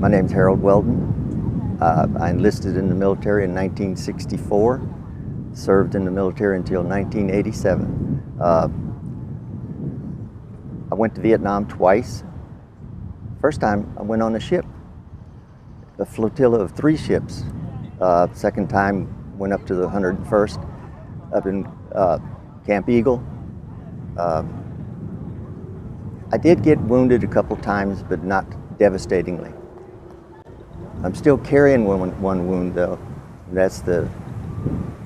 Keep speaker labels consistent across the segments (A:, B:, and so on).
A: My name's Harald Weldon. I enlisted in the military in 1964, served in the military until 1987. I went to Vietnam twice. First time I went on a ship, a flotilla of 3 ships. Second time went up to the 101st up in Camp Eagle. I did get wounded a couple times, but not devastatingly. I'm still carrying one wound though. That's the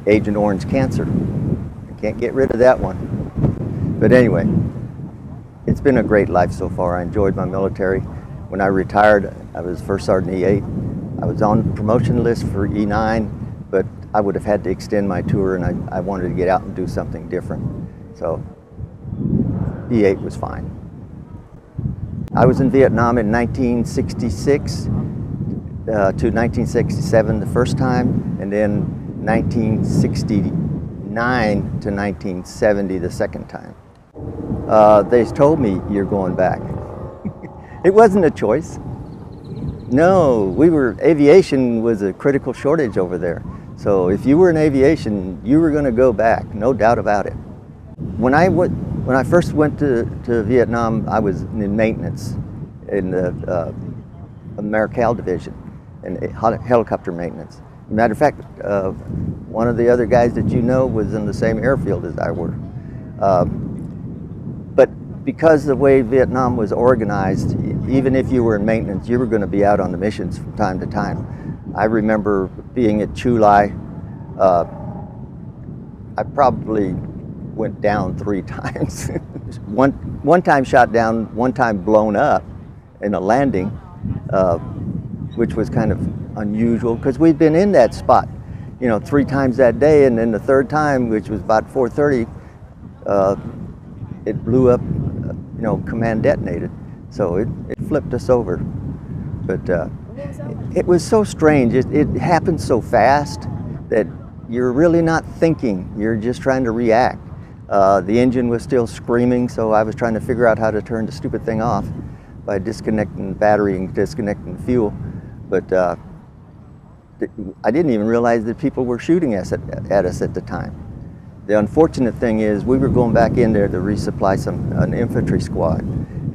A: Agent Orange cancer. I can't get rid of that one. But anyway, it's been a great life so far. I enjoyed my military. When I retired, I was First Sergeant E8. I was on the promotion list for E9, but I would have had to extend my tour, and I wanted to get out and do something different. So E8 was fine. I was in Vietnam in 1966 to 1967 the first time, and then 1969 to 1970 the second time. They told me, "You're going back." It wasn't a choice. No, aviation was a critical shortage over there. So if you were in aviation, you were going to go back, no doubt about it. When I first went to Vietnam, I was in maintenance in the Americal Division, in helicopter maintenance. Matter of fact, one of the other guys that you know was in the same airfield as I were. But because the way Vietnam was organized, even if you were in maintenance, you were going to be out on the missions from time to time. I remember being at Chu Lai. I probably went down 3 times. one time shot down, one time blown up in a landing, which was kind of unusual because we'd been in that spot, 3 times that day, and then the third time, which was about 4:30, it blew up. Command detonated, so it flipped us over. But it was so strange. It happened so fast that you're really not thinking. You're just trying to react. The engine was still screaming, so I was trying to figure out how to turn the stupid thing off by disconnecting the battery and disconnecting the fuel. But I didn't even realize that people were shooting at us at the time. The unfortunate thing is we were going back in there to resupply an infantry squad,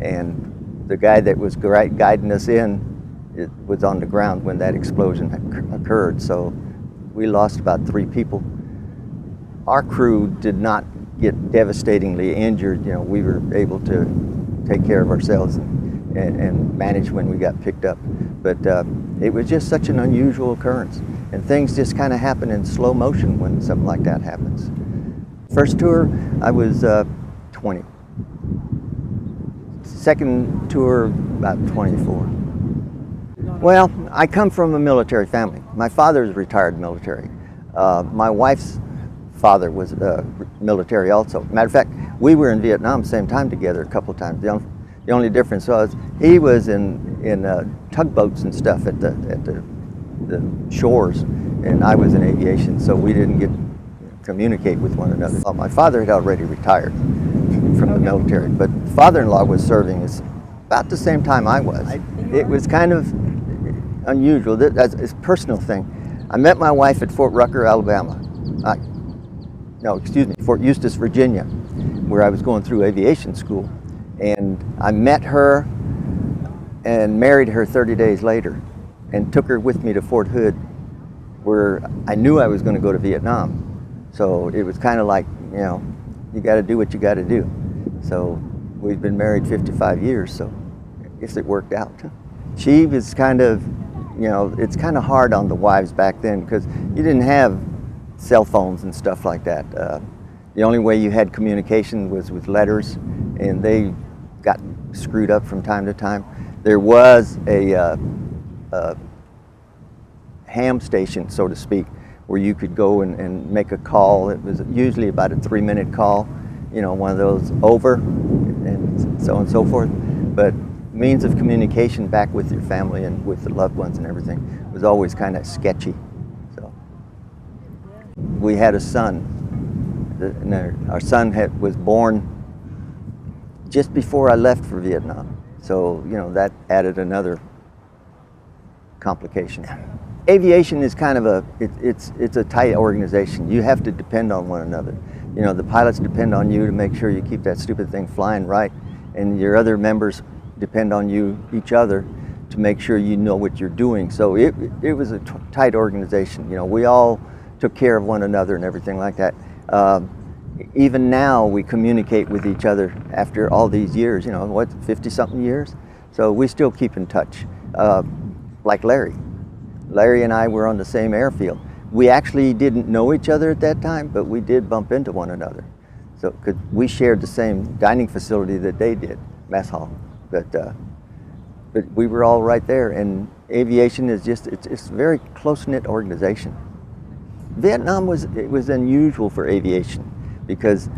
A: and the guy that was guiding us in was on the ground when that explosion occurred, so we lost about 3 people. Our crew did not get devastatingly injured. We were able to take care of ourselves and manage when we got picked up. But it was just such an unusual occurrence, and things just kind of happen in slow motion when something like that happens. First tour, I was 20. Second tour, about 24. Well, I come from a military family. My father is retired military. My wife's father was military also. Matter of fact, we were in Vietnam same time together a couple of times. The only difference was he was in tugboats and stuff at the shores, and I was in aviation, so we didn't get communicate with one another. My father had already retired from the military, but father-in-law was serving about the same time I was. It was kind of unusual. That's a personal thing. I met my wife at Fort Rucker, Alabama. Fort Eustis, Virginia, where I was going through aviation school. And I met her and married her 30 days later and took her with me to Fort Hood, where I knew I was going to go to Vietnam. So it was kind of like, you got to do what you got to do. So we've been married 55 years, so I guess it worked out. She was kind of, it's kind of hard on the wives back then because you didn't have cell phones and stuff like that. The only way you had communication was with letters, and they got screwed up from time to time. There was a ham station, so to speak, where you could go and make a call. It was usually about a 3-minute call, one of those over and so forth. But means of communication back with your family and with the loved ones and everything was always kind of sketchy. So we had a son. Our son was born just before I left for Vietnam. So, that added another complication. Aviation is kind of it's a tight organization. You have to depend on one another. You know, the pilots depend on you to make sure you keep that stupid thing flying right, and your other members depend on each other, to make sure you know what you're doing. So it was a tight organization. You know, we all took care of one another and everything like that. Even now we communicate with each other after all these years, you know, what, 50-something years? So we still keep in touch. Like Larry. Larry and I were on the same airfield. We actually didn't know each other at that time, but we did bump into one another. So, 'cause we shared the same dining facility that they did, mess hall. But we were all right there, and aviation is just, it's a very close-knit organization. Vietnam was unusual for aviation because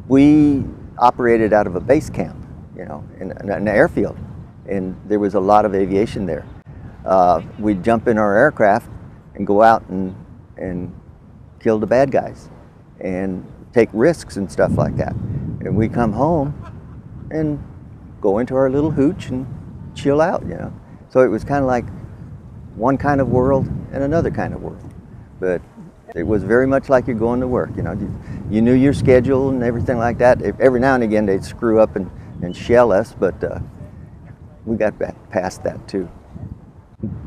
A: we operated out of a base camp, you know, in an airfield, and there was a lot of aviation there. We'd jump in our aircraft and go out and kill the bad guys and take risks and stuff like that. And we come home and go into our little hooch and chill out, you know. So it was kind of like one kind of world and another kind of world. But it was very much like you're going to work, you know. You knew your schedule and everything like that. Every now and again they'd screw up and shell us, but we got past that too.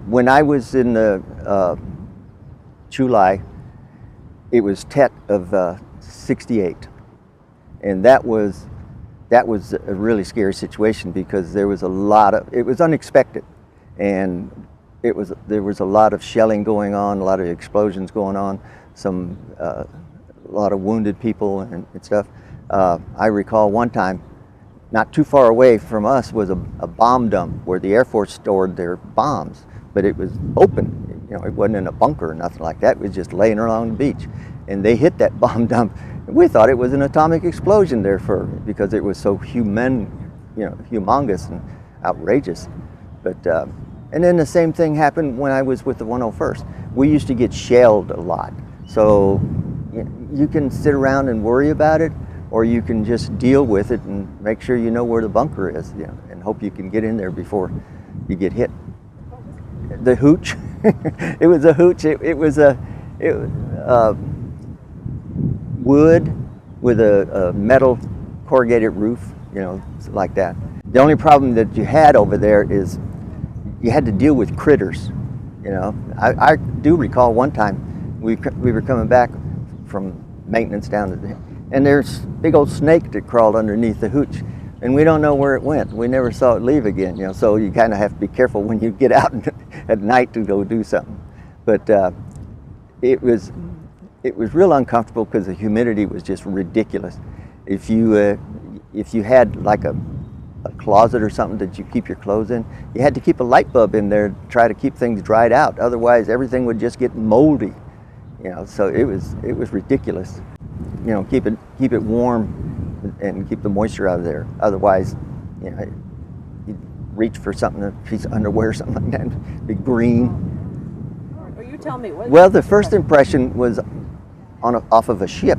A: When I was in the July, it was Tet of '68, and that was a really scary situation because there was it was unexpected, and there was a lot of shelling going on, a lot of explosions going on, a lot of wounded people and stuff. I recall one time, not too far away from us was a bomb dump where the Air Force stored their bombs, but it was open. You know, it wasn't in a bunker or nothing like that. It was just laying along the beach, and they hit that bomb dump. And we thought it was an atomic explosion there because it was so humongous and outrageous. But and then the same thing happened when I was with the 101st. We used to get shelled a lot, so you can sit around and worry about it, or you can just deal with it and make sure you know where the bunker is, you know, and hope you can get in there before you get hit. The hooch. It was a hooch. It was wood with a metal corrugated roof, you know, like that. The only problem that you had over there is you had to deal with critters, you know. I do recall one time we were coming back from maintenance down to and there's a big old snake that crawled underneath the hooch, and we don't know where it went. We never saw it leave again, you know, so you kind of have to be careful when you get out at night to go do something. But it was real uncomfortable because the humidity was just ridiculous. If you had like a closet or something that you keep your clothes in, you had to keep a light bulb in there to try to keep things dried out. Otherwise, everything would just get moldy, you know. So it was ridiculous. You know, keep it warm and keep the moisture out of there. Otherwise, you know, you'd reach for something, a piece of underwear or something like that, be green.
B: Well, you tell me.
A: Well, the first impression was off of a ship,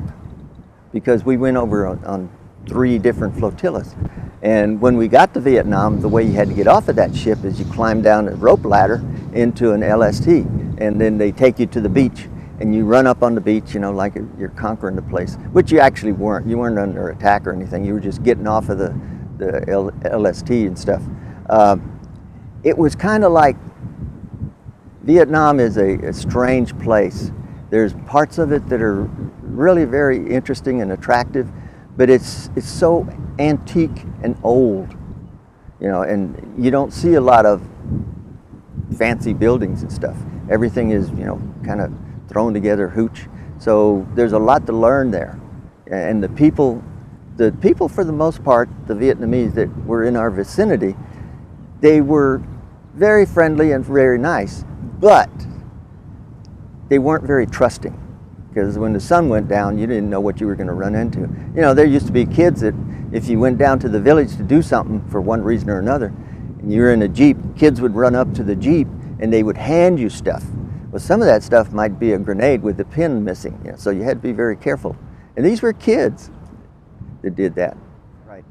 A: because we went over on 3 different flotillas. And when we got to Vietnam, the way you had to get off of that ship is you climb down a rope ladder into an LST, and then they take you to the beach, and you run up on the beach, you know, like you're conquering the place, which you actually weren't. You weren't under attack or anything. You were just getting off of the LST and stuff. It was kind of like Vietnam is a strange place. There's parts of it that are really very interesting and attractive, but it's so antique and old, you know, and you don't see a lot of fancy buildings and stuff. Everything is, you know, kind of thrown together hooch. So there's a lot to learn there. And the people for the most part, the Vietnamese that were in our vicinity, they were very friendly and very nice, but they weren't very trusting, because when the sun went down, you didn't know what you were going to run into. You know, there used to be kids that if you went down to the village to do something for one reason or another, and you were in a Jeep, kids would run up to the Jeep and they would hand you stuff. Well, some of that stuff might be a grenade with the pin missing, you know, so you had to be very careful. And these were kids that did that. Right.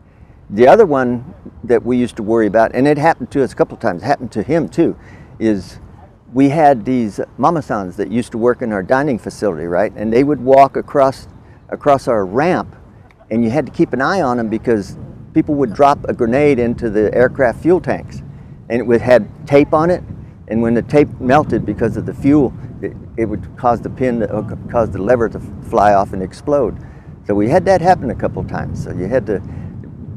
A: The other one that we used to worry about, and it happened to us a couple of times, happened to him too, is we had these mama-sans that used to work in our dining facility, right? And they would walk across our ramp, and you had to keep an eye on them because people would drop a grenade into the aircraft fuel tanks, and it had tape on it, and when the tape melted because of the fuel, it would cause cause the lever to fly off and explode. So we had that happen a couple times. So you had to,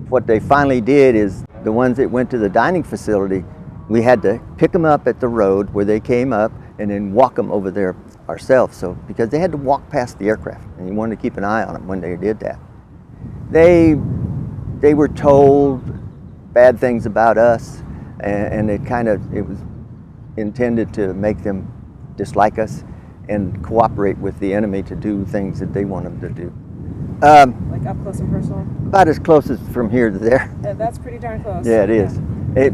A: what they finally did is the ones that went to the dining facility, we had to pick them up at the road where they came up and then walk them over there ourselves. So because they had to walk past the aircraft, and you wanted to keep an eye on them when they did that. They were told bad things about us, and it was intended to make them dislike us and cooperate with the enemy to do things that they want them to do.
B: Like up close and personal?
A: About as close as from here to there.
B: That's pretty darn close.
A: Yeah, it is.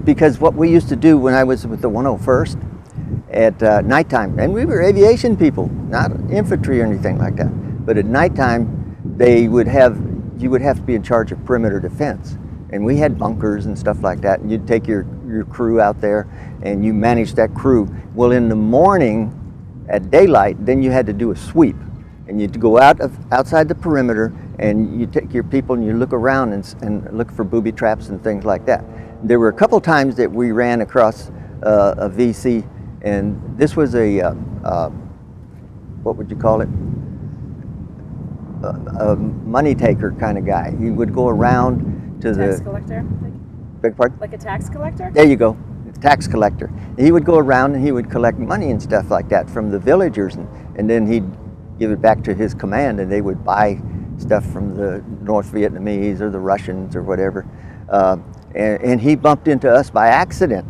A: Because what we used to do when I was with the 101st at nighttime, and we were aviation people, not infantry or anything like that, but at nighttime you would have to be in charge of perimeter defense. And we had bunkers and stuff like that, and you'd take your crew out there and you manage that crew. Well, in the morning at daylight, then you had to do a sweep, and you'd go outside the perimeter, and you take your people and you look around and look for booby traps and things like that. There were a couple times that we ran across a VC, and this was a what would you call it? A money taker kind of guy. He would go around to
B: tax collector?
A: Beg pardon?
B: Like a tax collector?
A: There you go, tax collector. He would go around and he would collect money and stuff like that from the villagers, and then he'd give it back to his command, and they would buy stuff from the North Vietnamese or the Russians or whatever. And he bumped into us by accident,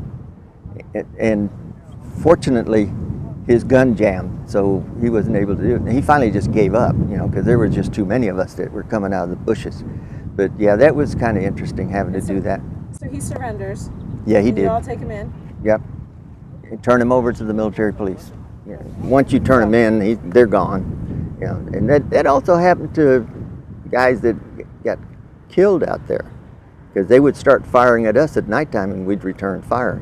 A: and fortunately his gun jammed, so he wasn't able to do it. And he finally just gave up, because there were just too many of us that were coming out of the bushes. But yeah, that was kind of interesting having to do that.
B: So he surrenders.
A: Yeah, he did.
B: You all take him in.
A: Yep. And turn him over to the military police. Once you turn them in, they're gone. And that also happened to guys that got killed out there, because they would start firing at us at nighttime and we'd return fire,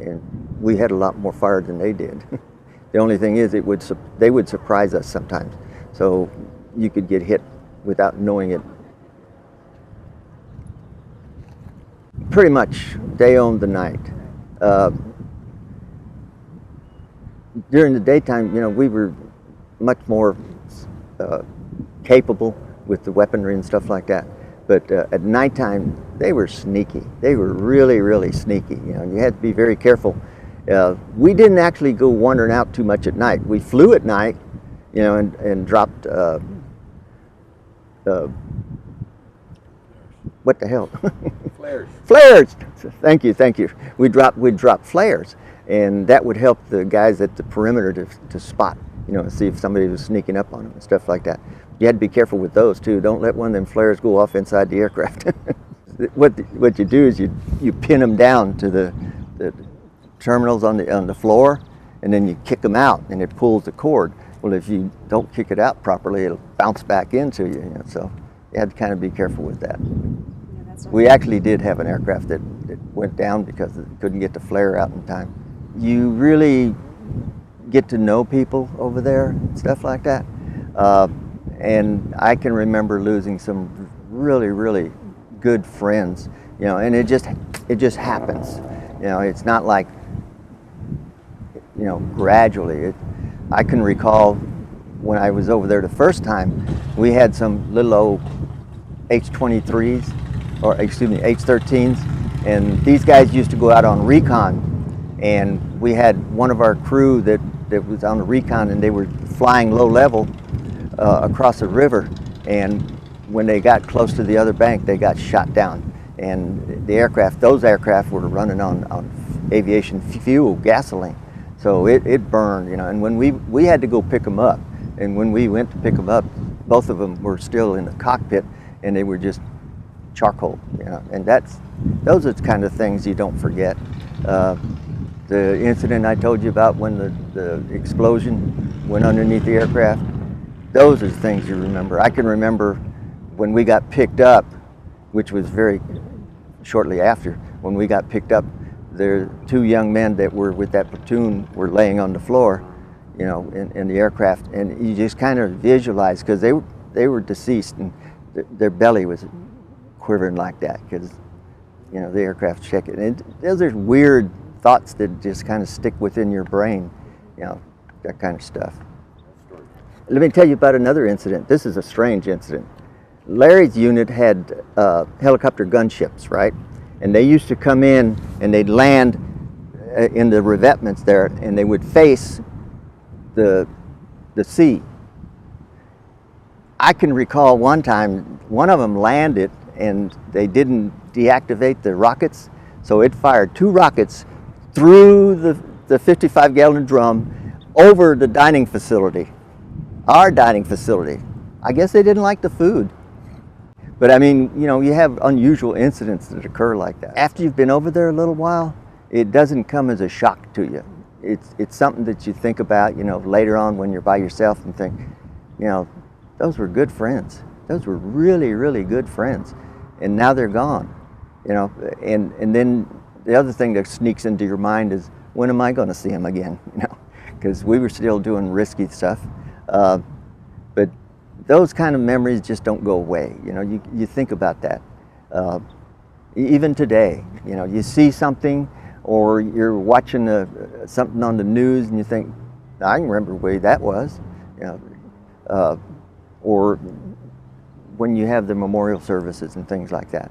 A: and we had a lot more fire than they did. The only thing is they would surprise us sometimes, so you could get hit without knowing it. Pretty much they owned the night. During the daytime, we were much more capable with the weaponry and stuff like that. But at nighttime, they were sneaky. They were really, really sneaky. You had to be very careful. We didn't actually go wandering out too much at night. We flew at night, and dropped. What the hell?
C: Flares.
A: Flares. Thank you. We'd drop flares, and that would help the guys at the perimeter to spot, see if somebody was sneaking up on them and stuff like that. You had to be careful with those too. Don't let one of them flares go off inside the aircraft. What you do is you pin them down to the terminals on the floor, and then you kick them out, and it pulls the cord. Well, if you don't kick it out properly, it'll bounce back into you. So you had to kind of be careful with that. We actually did have an aircraft that went down because it couldn't get the flare out in time. You really get to know people over there and stuff like that. And I can remember losing some really, really good friends, and it just happens. It's not like, gradually. I can recall when I was over there the first time, we had some little old H-23s, or excuse me, H-13s, and these guys used to go out on recon, and we had one of our crew that was on the recon, and they were flying low level across a river, and when they got close to the other bank, they got shot down. And those aircraft were running on aviation fuel, gasoline, so it burned, and when we had to go pick them up, and when we went to pick them up, both of them were still in the cockpit, and they were just charcoal, and those are the kind of things you don't forget. The incident I told you about when the explosion went underneath the aircraft, those are the things you remember. I can remember when we got picked up, which was very shortly after, when we got picked up, the two young men that were with that platoon were laying on the floor, you know, in the aircraft, and you just kind of visualize, because they were deceased, and their belly was quivering like that, because, you know, the aircraft shaking. And those are weird thoughts that just kind of stick within your brain, you know, that kind of stuff. Let me tell you about another incident. This is a strange incident. Larry's unit had helicopter gunships, right? And they used to come in and they'd land in the revetments there, and they would face the sea. I can recall one time, one of them landed and they didn't deactivate the rockets, so it fired 2 rockets through the 55-gallon drum over the dining facility, our dining facility. I guess they didn't like the food. But I mean, you know, you have unusual incidents that occur like that. After you've been over there a little while, it doesn't come as a shock to you. It's something that you think about, you know, later on when you're by yourself and think, you know, those were good friends. Those were really, really good friends. And now they're gone, you know. And then the other thing that sneaks into your mind is, when am I going to see them again? You know, because we were still doing risky stuff. But those kind of memories just don't go away. You know, you think about that. Even today, you know, you see something, or you're watching something on the news and you think, I can remember where that was. You know, or when you have the memorial services and things like that.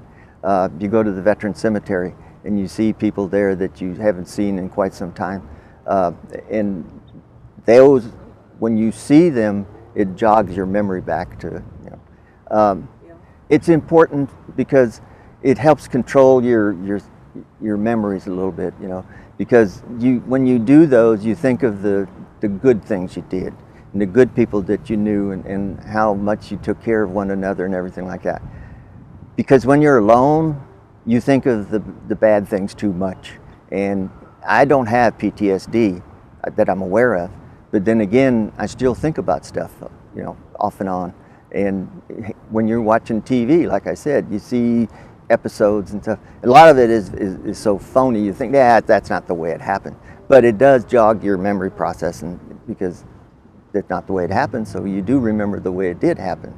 A: You go to the veteran cemetery and you see people there that you haven't seen in quite some time. And those, when you see them, it jogs your memory back to, you know. It's important because it helps control your memories a little bit, you know, because when you do those, you think of the good things you did, and the good people that you knew, and how much you took care of one another and everything like that. Because when you're alone, you think of the bad things too much. And I don't have PTSD that I'm aware of, but then again, I still think about stuff, you know, off and on. And when you're watching TV, like I said, you see episodes and stuff. A lot of it is so phony, you think, yeah, that's not the way it happened. But it does jog your memory process, and because that's not the way it happened, so you do remember the way it did happen.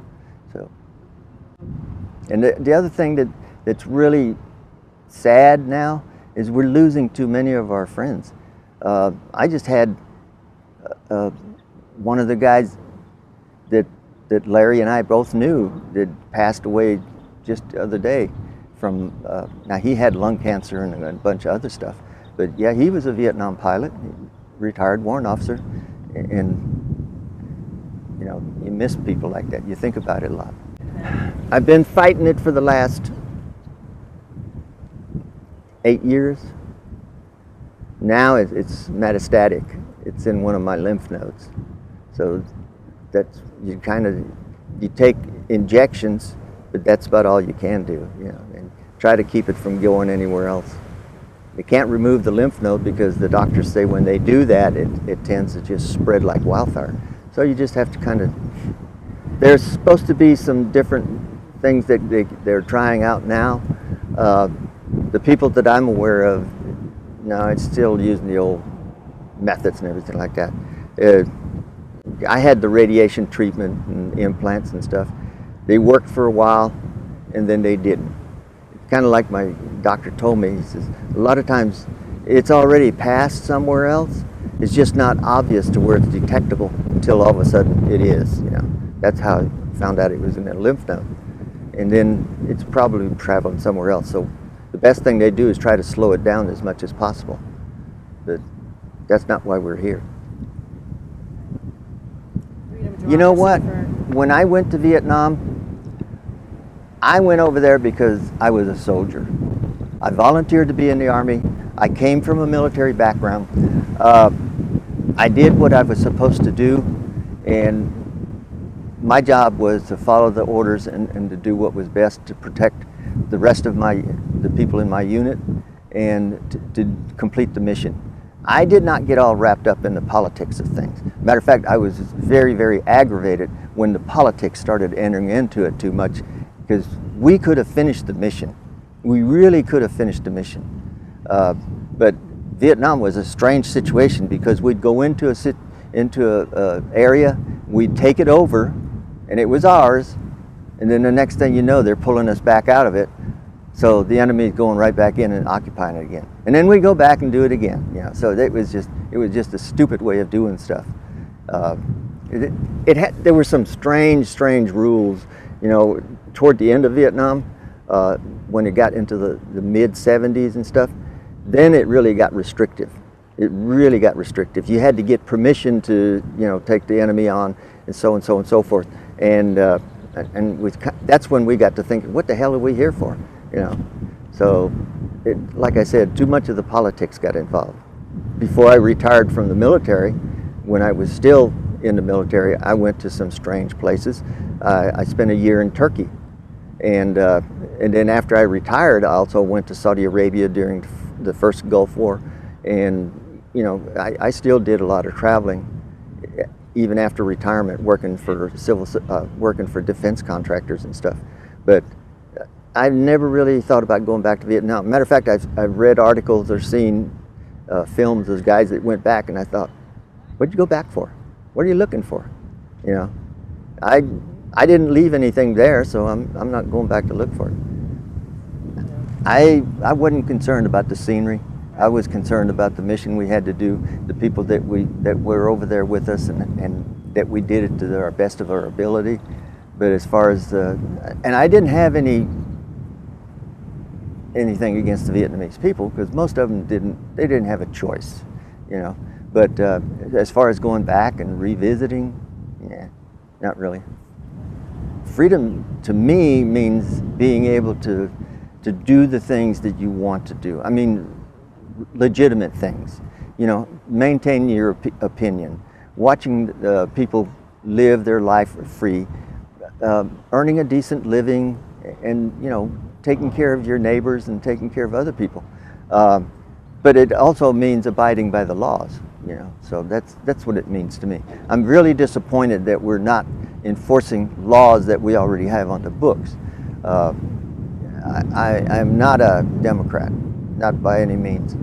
A: So, and the other thing that's really sad now is we're losing too many of our friends. I just had one of the guys that Larry and I both knew that passed away just the other day from, now he had lung cancer and a bunch of other stuff, but yeah, he was a Vietnam pilot, retired warrant officer, and you know, you miss people like that. You think about it a lot. I've been fighting it for the last 8 years. Now it's metastatic. It's in one of my lymph nodes. So that's, you take injections, but that's about all you can do, you know, and try to keep it from going anywhere else. You can't remove the lymph node because the doctors say when they do that, it tends to just spread like wildfire. So you just have to kind of, there's supposed to be some different things that they're trying out now. The people that I'm aware of, no, it's still using the old methods and everything like that. I had the radiation treatment and implants and stuff. They worked for a while and then they didn't. Kind of like my doctor told me, he says, a lot of times it's already passed somewhere else. It's just not obvious to where it's detectable until all of a sudden it is, you know. That's how I found out it was in a lymph node. And then it's probably traveling somewhere else. So the best thing they do is try to slow it down as much as possible. But that's not why we're here. You know what? When I went to Vietnam, I went over there because I was a soldier. I volunteered to be in the Army. I came from a military background. I did what I was supposed to do, and my job was to follow the orders and to do what was best to protect the rest of the people in my unit and to complete the mission. I did not get all wrapped up in the politics of things. Matter of fact, I was very, very aggravated when the politics started entering into it too much, because we could have finished the mission. We really could have finished the mission. But Vietnam was a strange situation because we'd go into a area, we'd take it over, and it was ours, and then the next thing you know, they're pulling us back out of it. So the enemy's going right back in and occupying it again, and then we go back and do it again. You know, so it was just a stupid way of doing stuff. There were some strange rules. You know, toward the end of Vietnam, when it got into the mid 70s and stuff, then it really got restrictive. It really got restrictive. You had to get permission to, you know, take the enemy on, and so forth. And that's when we got to thinking, what the hell are we here for? You know, so like I said, too much of the politics got involved. Before I retired from the military, when I was still in the military, I went to some strange places. I spent a year in Turkey, and then after I retired, I also went to Saudi Arabia during the first Gulf War, and you know, I still did a lot of traveling, even after retirement, working for defense contractors and stuff. But I never really thought about going back to Vietnam. Matter of fact, I've read articles or seen films of guys that went back, and I thought, what'd you go back for? What are you looking for? You know, I didn't leave anything there, so I'm not going back to look for it. I wasn't concerned about the scenery. I was concerned about the mission we had to do, the people that were over there with us, and that we did it to our best of our ability. But as far as and I didn't have anything against the Vietnamese people, because most of them didn't have a choice, you know. But as far as going back and revisiting, yeah, not really. Freedom to me means being able to do the things that you want to do. I mean, legitimate things, you know, maintain your opinion, watching people live their life free, earning a decent living, and, you know, taking care of your neighbors and taking care of other people. But it also means abiding by the laws, you know, so that's what it means to me. I'm really disappointed that we're not enforcing laws that we already have on the books. I'm not a Democrat, not by any means,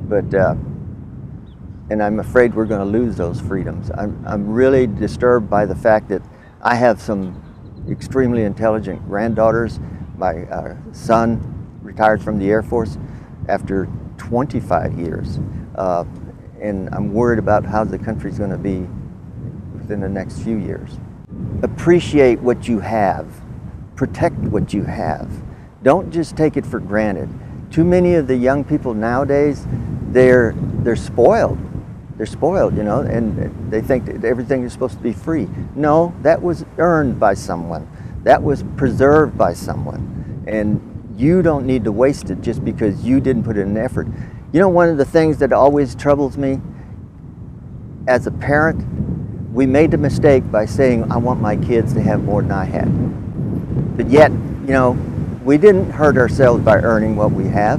A: but and I'm afraid we're going to lose those freedoms. I'm really disturbed by the fact that I have some extremely intelligent granddaughters. My son retired from the Air Force after 25 years, and I'm worried about how the country's going to be within the next few years. Appreciate what you have, protect what you have. Don't just take it for granted. Too many of the young people nowadays, they're spoiled. They're spoiled, you know, and they think that everything is supposed to be free. No, that was earned by someone. That was preserved by someone. And you don't need to waste it just because you didn't put in an effort. You know, one of the things that always troubles me as a parent, we made the mistake by saying, I want my kids to have more than I had. But yet, you know, we didn't hurt ourselves by earning what we have.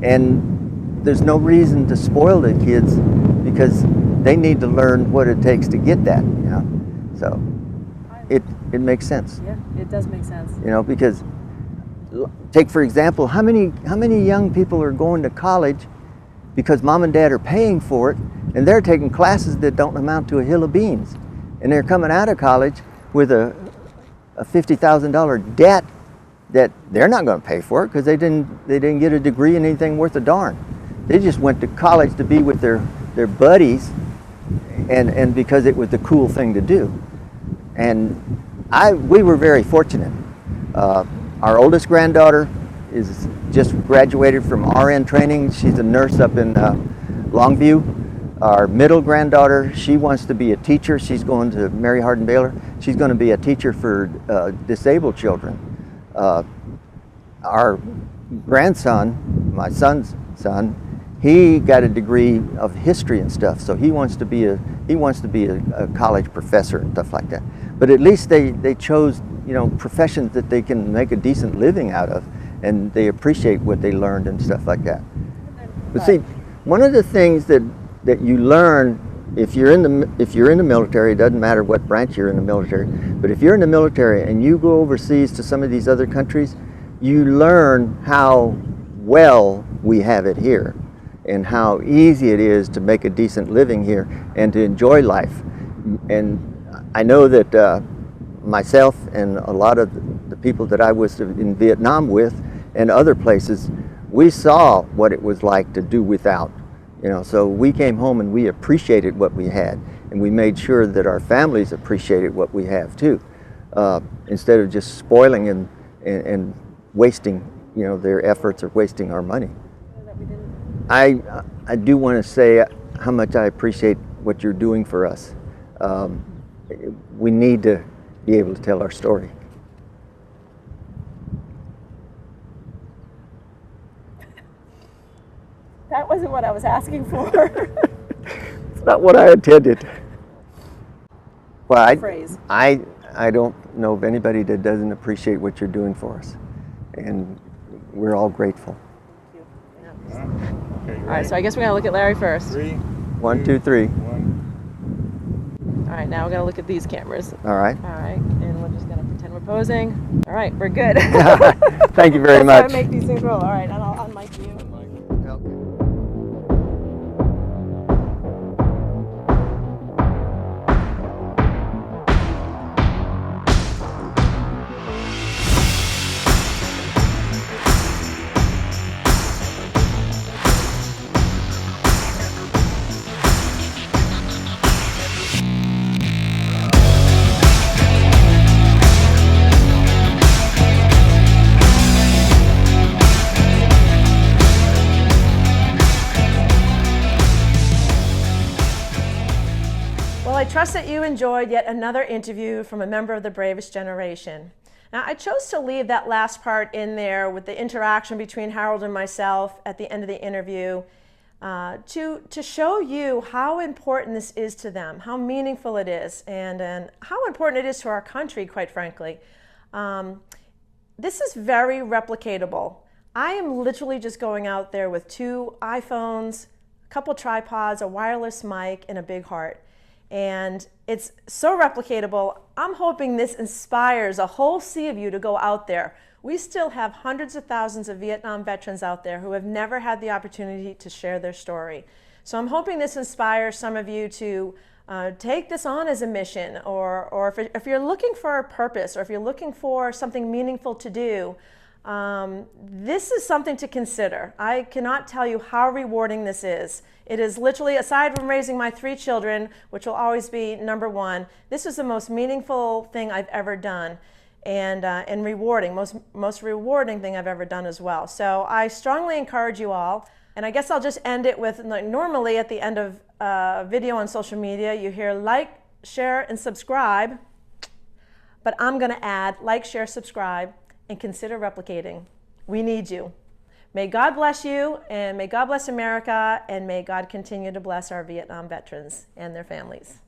A: And there's no reason to spoil the kids, because they need to learn what it takes to get that, you know. So it makes sense.
B: Yeah, it does make sense.
A: You know, because take for example, how many young people are going to college because mom and dad are paying for it, and they're taking classes that don't amount to a hill of beans, and they're coming out of college with a $50,000 debt that they're not going to pay for it because they didn't get a degree in anything worth a darn. They just went to college to be with their buddies, and because it was the cool thing to do. And we were very fortunate. Our oldest granddaughter is just graduated from RN training. She's a nurse up in Longview. Our middle granddaughter, she wants to be a teacher. She's going to Mary Hardin Baylor. She's going to be a teacher for disabled children. Our grandson, my son's son, he got a degree of history and stuff, so he wants to be a college professor and stuff like that. But at least they chose, you know, professions that they can make a decent living out of, and they appreciate what they learned and stuff like that. But see, one of the things that you learn if you're in the military, it doesn't matter what branch you're in the military, but if you're in the military and you go overseas to some of these other countries, you learn how well we have it here. and how easy it is to make a decent living here and to enjoy life. And I know that myself and a lot of the people that I was in Vietnam with and other places, we saw what it was like to do without. You know, so we came home and we appreciated what we had, and we made sure that our families appreciated what we have too, instead of just spoiling and wasting, you know, their efforts or wasting our money. I do want to say how much I appreciate what you're doing for us. We need to be able to tell our story.
B: That wasn't what I was asking for.
A: It's not what I intended. Well,
B: Phrase.
A: I don't know of anybody that doesn't appreciate what you're doing for us, and we're all grateful.
C: Okay,
B: All right, so I guess we're gonna look at Larry first.
C: 3,
A: 1, 2, 3.
C: 1.
B: All right, now we're gonna look at these cameras.
A: All right.
B: All right, and we're just gonna pretend we're posing. All right, we're good.
A: Thank you very
B: That's
A: much.
B: how I make these things roll. All right, and I'll unmic you. I trust that you enjoyed yet another interview from a member of the bravest generation. Now, I chose to leave that last part in there with the interaction between Harald and myself at the end of the interview to show you how important this is to them, how meaningful it is, and how important it is to our country, quite frankly. This is very replicatable. I am literally just going out there with 2 iPhones, a couple tripods, a wireless mic, and a big heart. And it's so replicatable. I'm hoping this inspires a whole sea of you to go out there. We still have hundreds of thousands of Vietnam veterans out there who have never had the opportunity to share their story. So I'm hoping this inspires some of you to take this on as a mission, or if you're looking for a purpose, or if you're looking for something meaningful to do, this is something to consider. I cannot tell you how rewarding this is. It is literally, aside from raising my 3 children, which will always be number 1, this is the most meaningful thing I've ever done, and rewarding, most rewarding thing I've ever done as well. So I strongly encourage you all, and I guess I'll just end it with, like, normally at the end of a video on social media, you hear like, share, and subscribe, but I'm gonna add like, share, subscribe, and consider replicating. We need you. May God bless you, and may God bless America, and may God continue to bless our Vietnam veterans and their families.